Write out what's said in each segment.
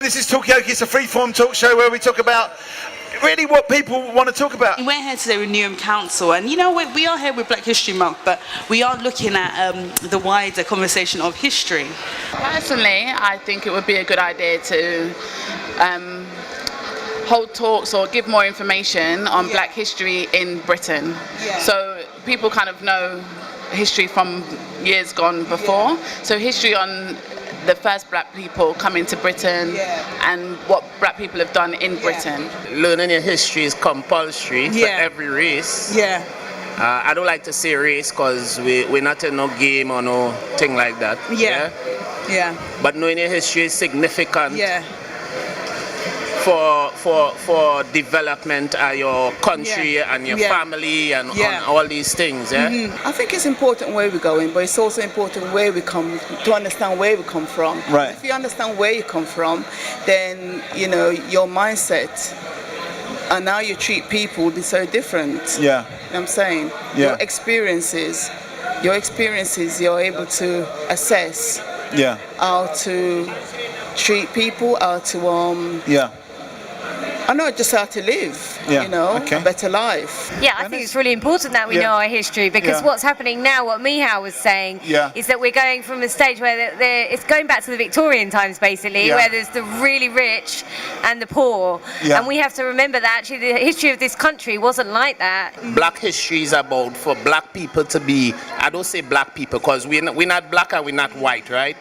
This is Talkaoke. It's a free-form talk show where we talk about really what people want to talk about. We're here today with Newham Council, and we are here with Black History Month, but we are looking at the wider conversation of history. Personally, I think it would be a good idea to hold talks or give more information on Black history in Britain. So people kind of know history from years gone before. So history on the first Black people coming to Britain and what Black people have done in Britain. Learning your history is compulsory for every race. I don't like to say race because we're not in no game or no thing like that. But knowing your history is significant for development of your country and your family and on all these things. I think it's important where we're going, but it's also important where we come, to understand where we come from. Right. If you understand where you come from, then you know your mindset and how you treat people will be so different. You know what I'm saying? Your experiences, you're able to assess how to treat people, how to I know just how to live, you know, a better life. Yeah, I think it's really important that we know our history, because what's happening now, what Mihal was saying, is that we're going from a stage where it's going back to the Victorian times, basically, where there's the really rich and the poor. And we have to remember that actually the history of this country wasn't like that. Black history is about for Black people to be, I don't say Black people because we're not Black and we're not white, right?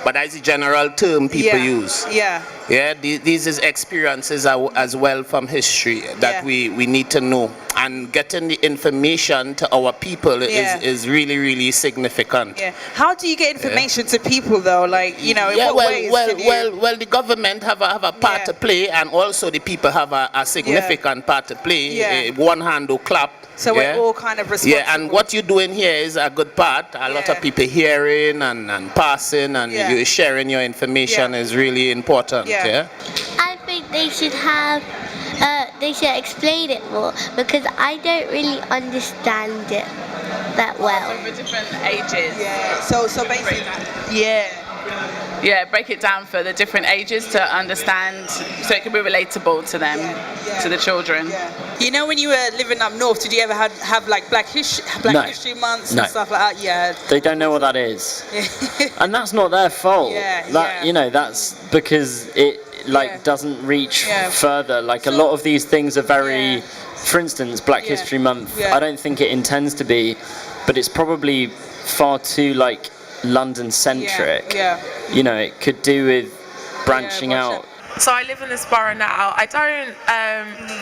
But that's the general term people use. These is experiences as well from history that we need to know, and getting the information to our people is really, really significant. How do you get information to people though? Like, you know, in what ways? Well, the government have a part to play, and also the people have a significant part to play. One hand will clap. So we're all kind of responsible. And what you're doing here is a good part. A lot of people hearing and passing, and you sharing your information is really important. I think they should have, they should explain it more, because I don't really understand it that well. For different ages. So basically, break it down for the different ages to understand, so it can be relatable to them, to the children. You know, when you were living up north, did you ever have like Black History Months and stuff like that? They don't know what that is, and that's not their fault. You know, that's because it doesn't reach further. Like a lot of these things are very, for instance, Black History Month. I don't think it intends to be, but it's probably far too London centric. You know, it could do with branching out. So I live in this borough now. I don't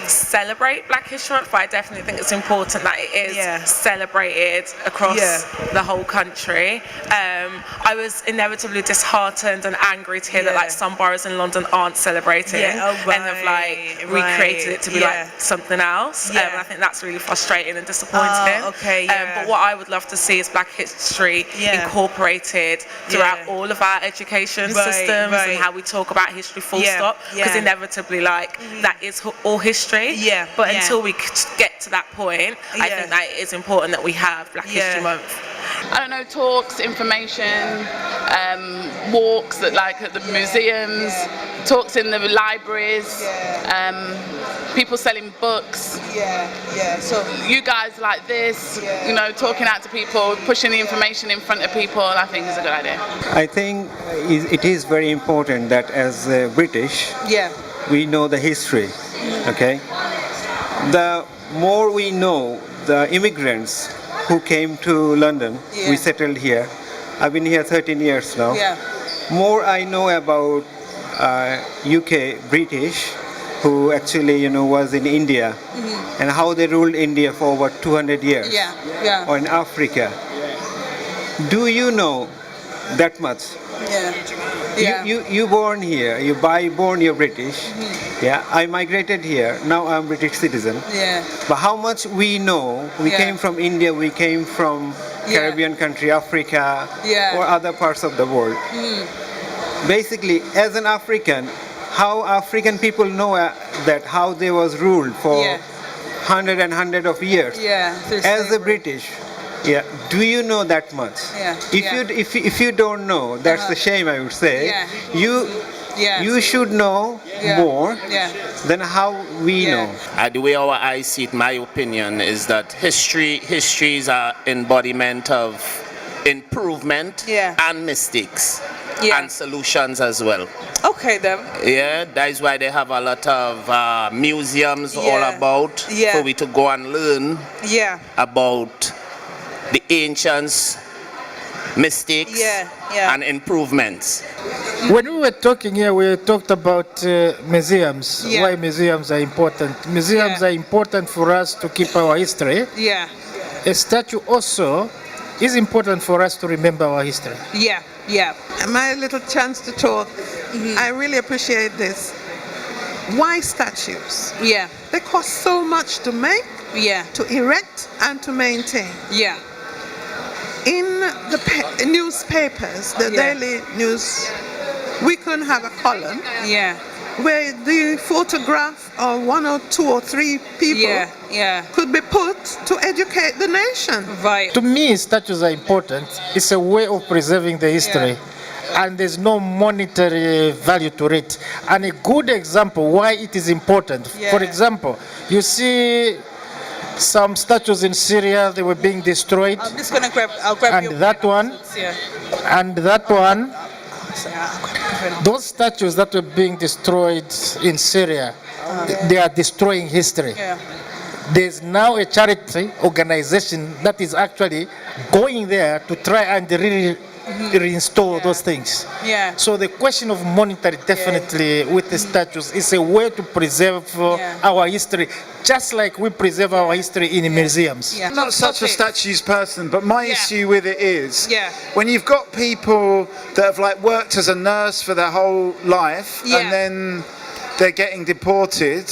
celebrate Black History Month, but I definitely think it's important that it is celebrated across the whole country. I was inevitably disheartened and angry to hear that some boroughs in London aren't celebrating and have recreated it to be something else. And I think that's really frustrating and disappointing. But what I would love to see is Black history incorporated throughout all of our education systems and how we talk about history full stop. Because inevitably that is all history, but until we get to that point, I think that it is important that we have Black History Month. I don't know, talks, information, walks at the museums, talks in the libraries, people selling books. So you guys like this, you know, talking out to people, pushing the information in front of people, I think is a good idea. I think it is very important that as British, we know the history. Okay, the more we know the immigrants who came to London, we settled here. I've been here 13 years now. More I know about UK British, who actually was in India, and how they ruled India for over 200 years, or in Africa. Do you know that much? You born here, you're British. I migrated here, now I'm British citizen. But how much we know, we came from India, we came from Caribbean country, Africa, or other parts of the world. Basically, as an African, how African people know that how they was ruled for hundred of years. As a British, do you know that much? If you don't know, that's a shame, I would say. You should know more than how we know. The way our eyes see it, my opinion is that history is an embodiment of improvement and mistakes and solutions as well. Okay then. Yeah, that is why they have a lot of museums all about for we to go and learn about the ancients, mistakes and improvements. When we were talking here, we talked about museums, why museums are important. Museums are important for us to keep our history. A statue also is important for us to remember our history. My little chance to talk, I really appreciate this. Why statues? They cost so much to make, to erect and to maintain. In the newspapers, the daily news, we can have a column where the photograph of 1 or 2 or 3 people could be put to educate the nation. To me, statues are important. It's a way of preserving the history. And there's no monetary value to it. And a good example why it is important. For example, you see some statues in Syria, they were being destroyed. I'm just gonna grab. I'll grab and that one. And that one. Those statues that were being destroyed in Syria, they are destroying history. There's now a charity organization that is actually going there to try and reinstall those things. So the question of monetary definitely with the statues is a way to preserve our history, just like we preserve our history in museums. I'm not such a statues person, but my issue with it is when you've got people that have like worked as a nurse for their whole life and then they're getting deported,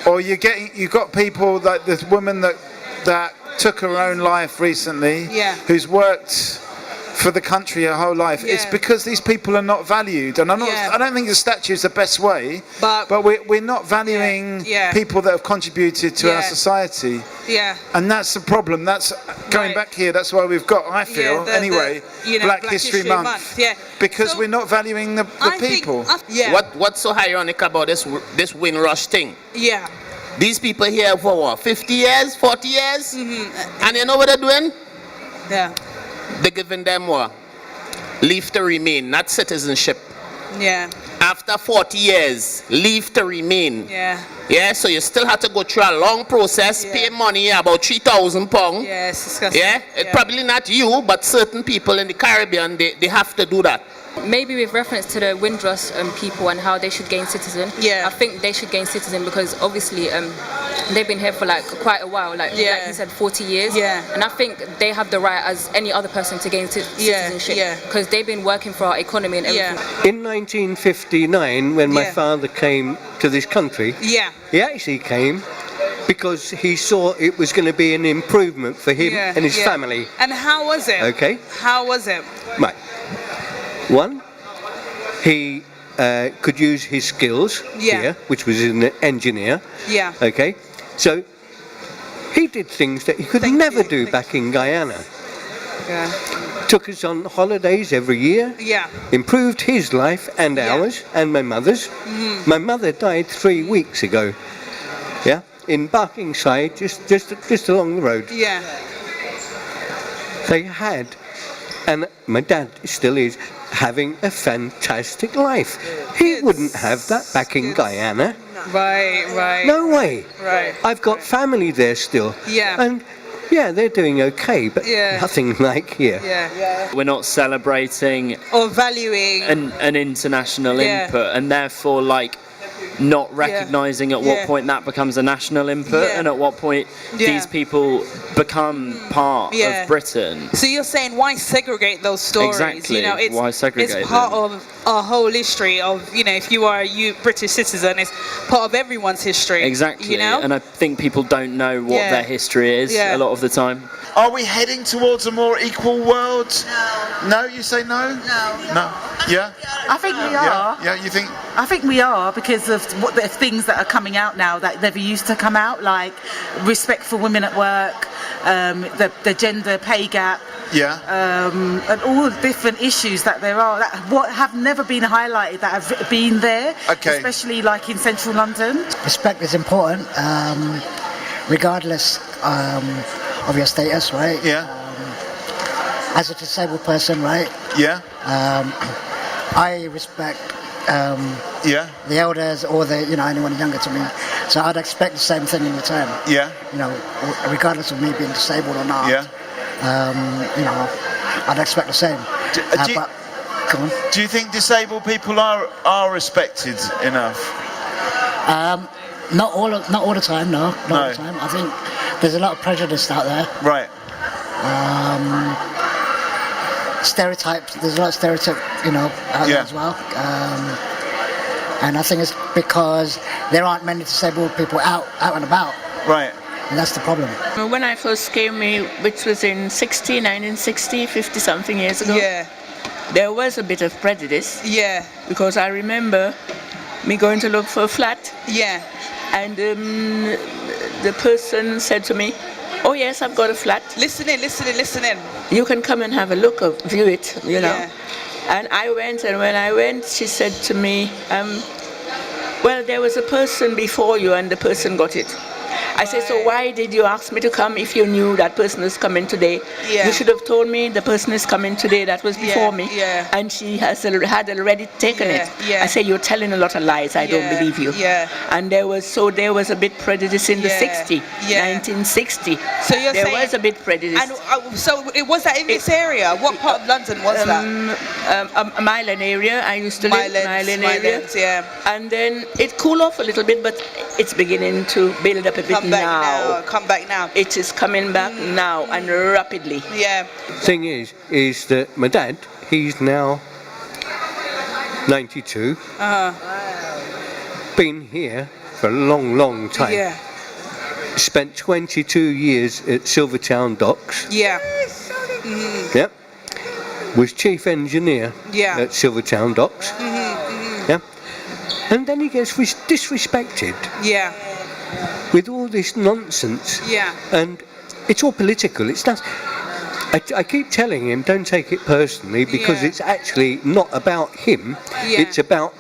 or you've got people like this woman that took her own life recently, who's worked for the country her whole life. It's because these people are not valued, and I don't think the statue is the best way, but we're not valuing people that have contributed to our society, and that's the problem. That's going back here, that's why we've got, I feel Black History Month, because we're not valuing the people. What's so ironic about this Windrush thing? These people here for what, 50 years, 40 years, and you know what they're doing? They're giving them what? Leave to remain, not citizenship. After 40 years, leave to remain. So you still have to go through a long process, pay money, about £3,000. It's disgusting. It's probably not you, but certain people in the Caribbean, they have to do that. Maybe with reference to the Windrush people and how they should gain citizen. I think they should gain citizen because obviously they've been here for like quite a while, like you said, 40 years. And I think they have the right as any other person to gain citizenship because they've been working for our economy and everything. In 1959, when my father came to this country, he actually came because he saw it was going to be an improvement for him and his family. And how was it? Okay. How was it? Right. One, he could use his skills here, which was an engineer. Okay. So he did things that he could never do back in Guyana. Took us on holidays every year. Improved his life and ours and my mother's. My mother died 3 weeks ago. In Barkingside, just along the road. They had, and my dad still is, having a fantastic life. He wouldn't have that back in Guyana. Right. No way. I've got family there still. And they're doing okay, but nothing like here. We're not celebrating or valuing an international input, and therefore not recognising at what point that becomes a national input and at what point these people become part of Britain. So you're saying why segregate those stories? Exactly. Why segregate It's part of our whole history of, if you are a British citizen, it's part of everyone's history. Exactly. And I think people don't know what their history is a lot of the time. Are we heading towards a more equal world? No, you say no? No. Yeah? I think we are. Yeah, you think? I think we are because of what the things that are coming out now that never used to come out, like respect for women at work, the gender pay gap. Yeah. And all the different issues that there are that have never been highlighted, that have been there, especially like in central London. Respect is important, regardless of your status, right? Yeah. As a disabled person, right? Yeah. I respect the elders or anyone younger to me. So I'd expect the same thing in return. Yeah. Regardless of me being disabled or not. Yeah. I'd expect the same. Do you think disabled people are respected enough? Not all the time, no. Not all the time. I think there's a lot of prejudice out there. Right. Stereotypes. There's a lot of stereotype, out there as well. And I think it's because there aren't many disabled people out and about. Right. And that's the problem. When I first came, which was in 1960, 50 something years ago, there was a bit of prejudice. Yeah. Because I remember me going to look for a flat. Yeah. And the person said to me, "Oh yes, I've got a flat. Listen in. You can come and have a look, view it, you know." Yeah. And I went, and when I went, she said to me, "Well, there was a person before you, and the person got it." I said, "So why did you ask me to come if you knew that person is coming today? Yeah. You should have told me the person is coming today that was before me, and she had already taken it." Yeah. I said, "You're telling a lot of lies. I don't believe you." Yeah. And there was a bit prejudice in the 1960. So you're there saying was a bit prejudice. And so it was that in this area? What part of London was that? A Milan area. I used to live Milan area. Yeah. And then it cooled off a little bit, but it's beginning to build up a bit now. Come back now. It is coming back now and rapidly. Yeah. Thing is that my dad, he's now 92. Been here for a long time. Yeah. Spent 22 years at Silvertown Docks. Yeah. Yep. Was chief engineer at Silvertown Docks. Yeah. And then he gets disrespected. Yeah. With all this nonsense. Yeah. And it's all political. It's not. I keep telling him, don't take it personally, because it's actually not about him. Yeah. It's about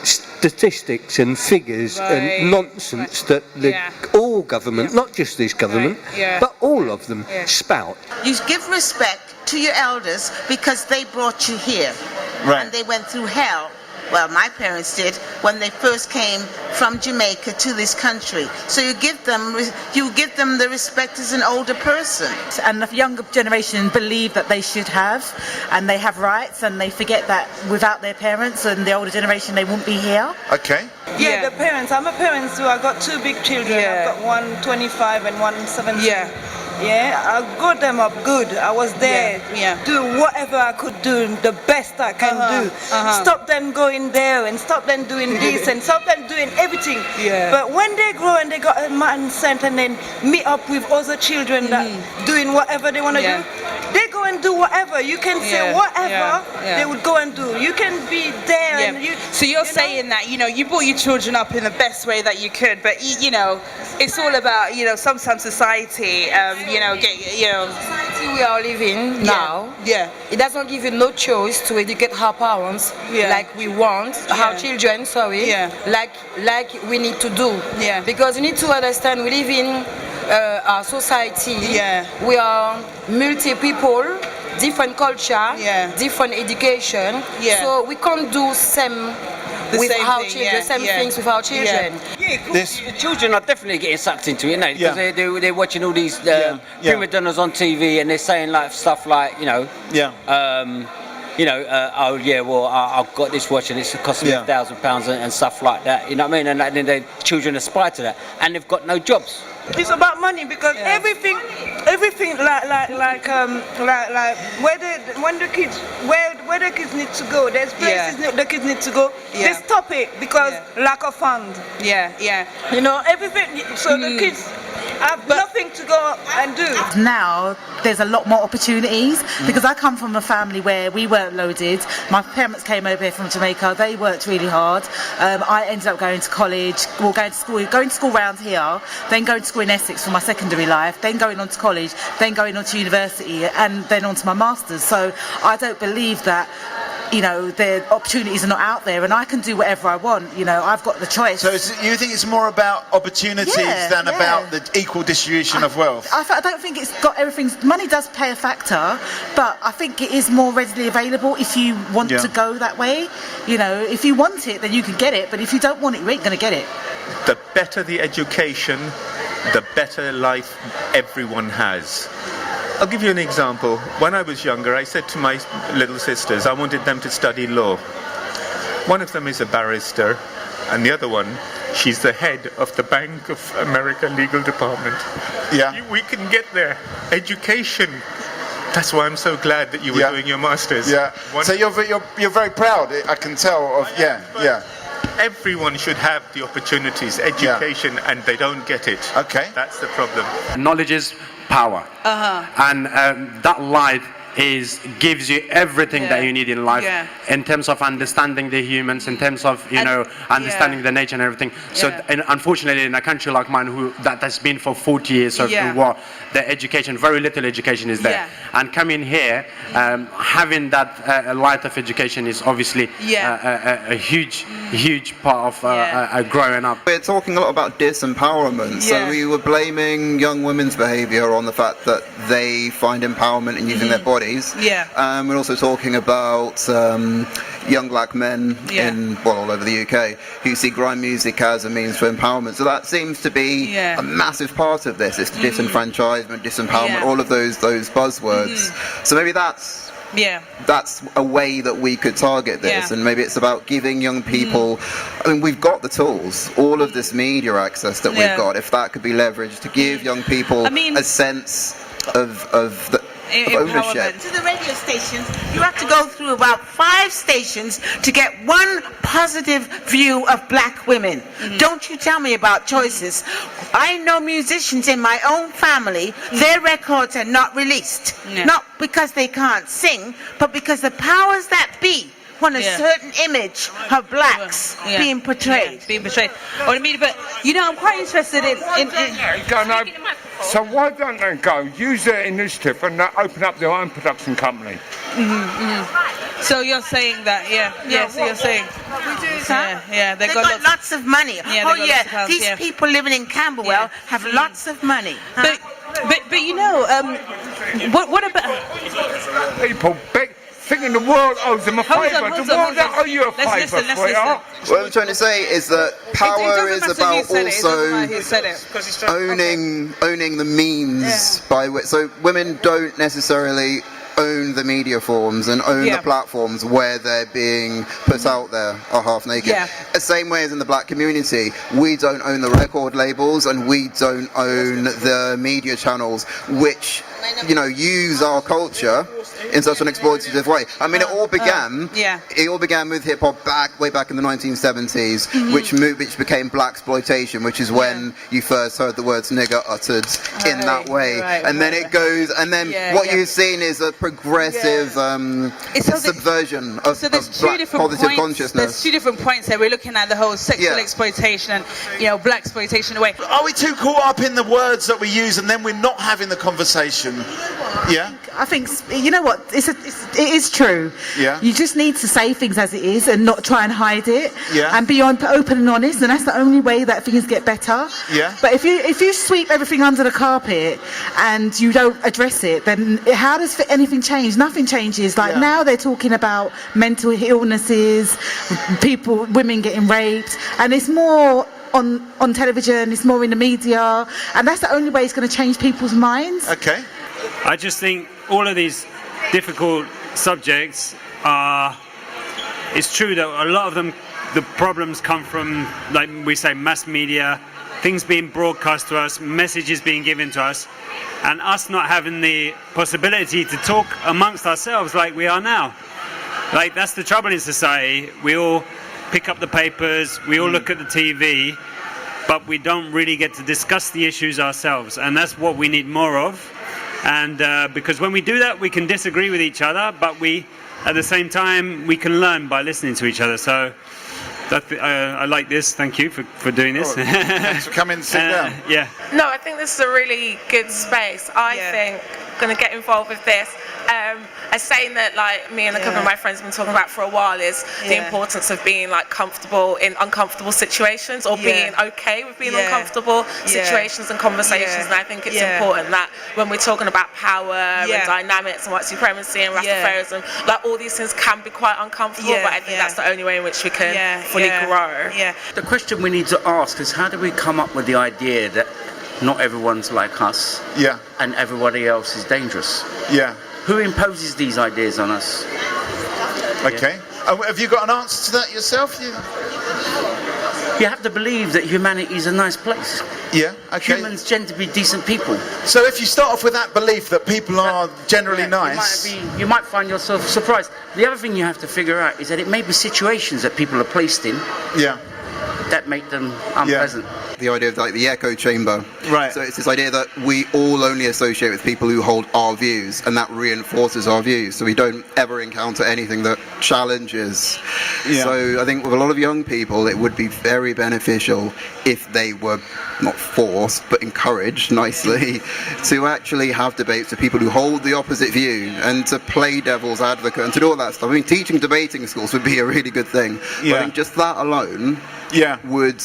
statistics and figures and nonsense that all government, not just this government, but all of them spout. You give respect to your elders because they brought you here. Right. And they went through hell. Well, my parents did when they first came from Jamaica to this country. So you give them the respect as an older person. And the younger generation believe that they should have, and they have rights, and they forget that without their parents and the older generation, they won't be here. Okay. Yeah, the parents. I'm a parent too. I got two big children. I've got one 25 and one 17. Yeah, I got them up good. I was there, do whatever I could do, the best I can do. Stop them going there and stop them doing this and stop them doing everything. But when they grow and they got a mindset and then meet up with other children that doing whatever they want to do, they go and do whatever. You can say whatever they would go and do. You can be there and you. So you're saying that you brought your children up in the best way that you could, but it's all about sometimes society. Society we are living now. It doesn't give you no choice to educate our parents like we want, our children. Like we need to do. Because you need to understand we live in our society. We are multi people, different culture, different education. So we can't do same things with our children. Children are definitely getting sucked into it, because they're watching all these prima donnas on TV, and they're saying stuff like, I've got this watch and it's costing me £1,000 and stuff like that. You know what I mean? And then the children aspire to that, and they've got no jobs. It's about money because everything like where the kids need to go. There's places the kids need to go. They stop it because lack of funds. Everything. So the kids have nothing to go and do. Now there's a lot more opportunities because I come from a family where we weren't loaded. My parents came over here from Jamaica. They worked really hard. I ended up going to college, going to school around here, then going to school in Essex for my secondary life, then going on to college, then going on to university, and then on to my masters. So I don't believe that, you know, the opportunities are not out there, and I can do whatever I want. You know, I've got the choice. So you think it's more about opportunities than about the equal distribution of wealth? I don't think it's got everything. Money does play a factor, but I think it is more readily available if you want to go that way. You know, if you want it, then you can get it, but if you don't want it, you ain't going to get it. The better the education, the better life everyone has. I'll give you an example. When I was younger, I said to my little sisters, I wanted them to study law. One of them is a barrister, and the other one, she's the head of the Bank of America Legal Department. Yeah. We can get there. Education. That's why I'm so glad that you were doing your masters. Yeah. So you're very proud. I can tell. Of Everyone should have the opportunities, education, and they don't get it. Okay. That's the problem. Knowledge is power. And that light gives you everything that you need in life in terms of understanding the humans, in terms of understanding the nature and everything. So and unfortunately in a country like mine that has been for 40 years of the war, the education, very little education is there. And coming here, having that light of education is obviously a huge part of growing up. We're talking a lot about disempowerment, so we were blaming young women's behaviour on the fact that they find empowerment in using their bodies. We're also talking about young black men all over the UK who see grime music as a means for empowerment. So that seems to be a massive part of this. It's disenfranchisement, disempowerment, all of those buzzwords. So maybe that's a way that we could target this, and maybe it's about giving young people, I mean, we've got the tools, all of this media access that we've got, if that could be leveraged to give young people a sense of ownership. To the radio stations, you have to go through about 5 stations to get one positive view of black women. Don't you tell me about choices. I know musicians in my own family, their records are not released. Not because they can't sing, but because the powers that be want a certain image of blacks being portrayed. Or but you know, I'm quite interested in so why don't they go use their initiative and open up their own production company? So you're saying that, so you're saying, they've got lots of money. These people living in Camberwell have lots of money. But you know, what about people thinking the world owes them a favour? The world don't owe you a favour, sweetheart. What I'm trying to say is that power is about also owning the means by which. So women don't necessarily own the media forms and own the platforms where they're being put out there are half naked. The same way as in the black community, we don't own the record labels and we don't own the media channels which, you know, use our culture in such an exploitative way. I mean, it all began with hip hop way back in the 1970s, which became black exploitation, which is when you first heard the words nigger uttered in that way. And then it goes, and then what you've seen is a progressive subversion of black positive consciousness. There's 2 different points there. We're looking at the whole sexual exploitation and, you know, black exploitation away. Are we too caught up in the words that we use and then we're not having the conversation? I think, you know what, it is true. You just need to say things as it is and not try and hide it. And be open and honest, and that's the only way that things get better. But if you sweep everything under the carpet and you don't address it, then how does anything change? Nothing changes. Like now they're talking about mental illnesses, women getting raped, and it's more on television, it's more in the media, and that's the only way it's going to change people's minds. I just think all of these difficult subjects it's true that a lot of them, the problems come from, like we say, mass media, things being broadcast to us, messages being given to us, and us not having the possibility to talk amongst ourselves like we are now. Like, that's the trouble in society. We all pick up the papers, we all look at the TV, but we don't really get to discuss the issues ourselves, and that's what we need more of. And because when we do that, we can disagree with each other, but at the same time, we can learn by listening to each other. So I like this. Thank you for doing this. Oh, thanks for coming and sit down. Yeah. No, I think this is a really good space. I think I'm going to get involved with this. A saying that like me and a couple of my friends have been talking about for a while is the importance of being like comfortable in uncomfortable situations, or being okay with being uncomfortable situations and conversations. And I think it's important that when we're talking about power and dynamics and white supremacy and Rastafarianism, like all these things can be quite uncomfortable, but I think that's the only way in which we can fully grow. The question we need to ask is, how do we come up with the idea that not everyone's like us and everybody else is dangerous? Who imposes these ideas on us? Okay. Have you got an answer to that yourself? You have to believe that humanity is a nice place. Yeah, okay. Humans tend to be decent people. So if you start off with that belief that people are generally nice... You might find yourself surprised. The other thing you have to figure out is that it may be situations that people are placed in that make them unpleasant. The idea of like the echo chamber. Right. So it's this idea that we all only associate with people who hold our views, and that reinforces our views. So we don't ever encounter anything that challenges. So I think with a lot of young people, it would be very beneficial if they were not forced, but encouraged nicely to actually have debates with people who hold the opposite view, and to play devil's advocate and to do all that stuff. I mean, teaching debating schools would be a really good thing. I think just that alone would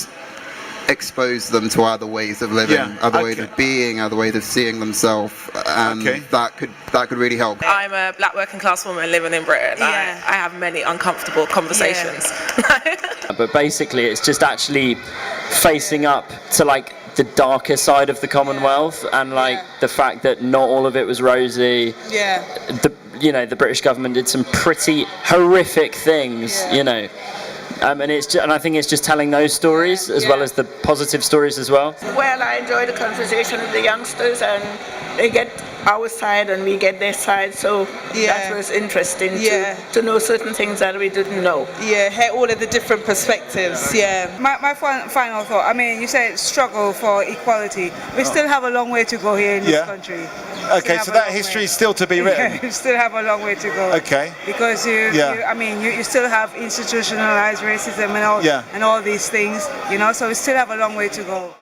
expose them to other ways of living, other ways of being, other ways of seeing themselves, and that could really help. I'm a black working class woman living in Britain. I have many uncomfortable conversations. But basically it's just actually facing up to like the darker side of the Commonwealth, and like the fact that not all of it was rosy. The British government did some pretty horrific things, and I think it's just telling those stories as well as the positive stories as well. Well, I enjoy the conversation with the youngsters, and they get our side and we get their side, so that was interesting to know certain things that we didn't know. Hear all of the different perspectives. My final thought, I mean, you said struggle for equality. We still have a long way to go here in this country. Okay, so that history is still to be written. You still have a long way to go. Okay. Because you still have institutionalized racism and all these things, so we still have a long way to go.